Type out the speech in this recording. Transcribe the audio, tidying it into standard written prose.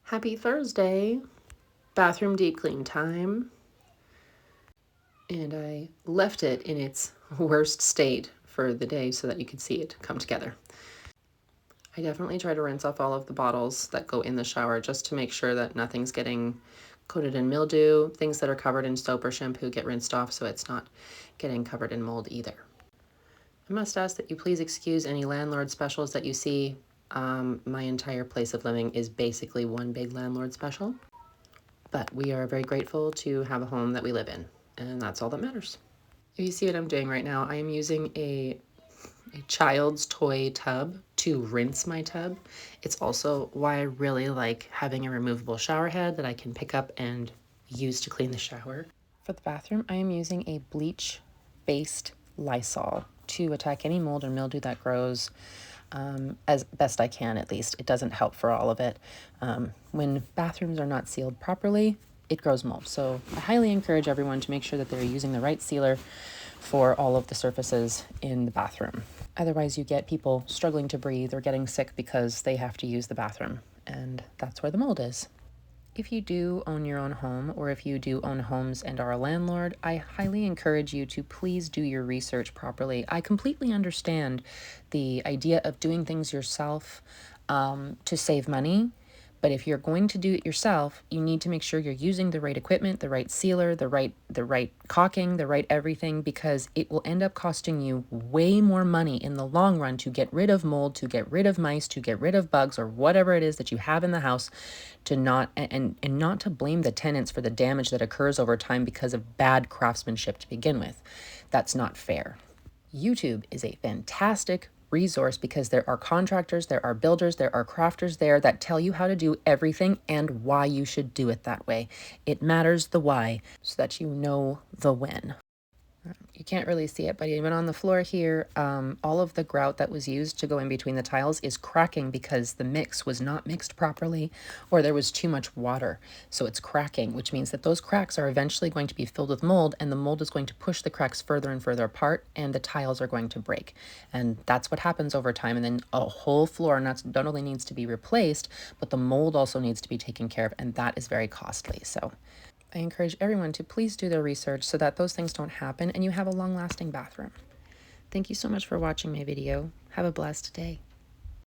Happy Thursday, bathroom deep clean time. And I left it in its worst state for the day so that you could see it come together. I definitely try to rinse off all of the bottles that go in the shower just to make sure that nothing's getting coated in mildew. Things that are covered in soap or shampoo get rinsed off so it's not getting covered in mold either. I must ask that you please excuse any landlord specials that you see. My entire place of living is basically one big landlord special. But we are very grateful to have a home that we live in, and that's all that matters. If you see what I'm doing right now, I am using a child's toy tub to rinse my tub. It's also why I really like having a removable shower head that I can pick up and use to clean the shower. For the bathroom, I am using a bleach-based Lysol to attack any mold or mildew that grows, as best I can at least. It doesn't help for all of it. When bathrooms are not sealed properly, it grows mold. So I highly encourage everyone to make sure that they're using the right sealer for all of the surfaces in the bathroom. Otherwise, you get people struggling to breathe or getting sick because they have to use the bathroom, and that's where the mold is. If you do own your own home, or if you do own homes and are a landlord, I highly encourage you to please do your research properly. I completely understand the idea of doing things yourself to save money. But if you're going to do it yourself, you need to make sure you're using the right equipment, the right sealer, the right caulking, the right everything, because it will end up costing you way more money in the long run to get rid of mold, to get rid of mice, to get rid of bugs, or whatever it is that you have in the house, to not and not to blame the tenants for the damage that occurs over time because of bad craftsmanship to begin with. That's not fair. YouTube is a fantastic resource because there are contractors, there are builders, there are crafters there that tell you how to do everything and why you should do it that way. It matters the why so that you know the when. You can't really see it, but even on the floor here, all of the grout that was used to go in between the tiles is cracking because the mix was not mixed properly or there was too much water. So it's cracking, which means that those cracks are eventually going to be filled with mold, and the mold is going to push the cracks further and further apart, and the tiles are going to break. And that's what happens over time. And then a whole floor not only needs to be replaced, but the mold also needs to be taken care of, and that is very costly. So I encourage everyone to please do their research so that those things don't happen and you have a long-lasting bathroom. Thank you so much for watching my video. Have a blessed day.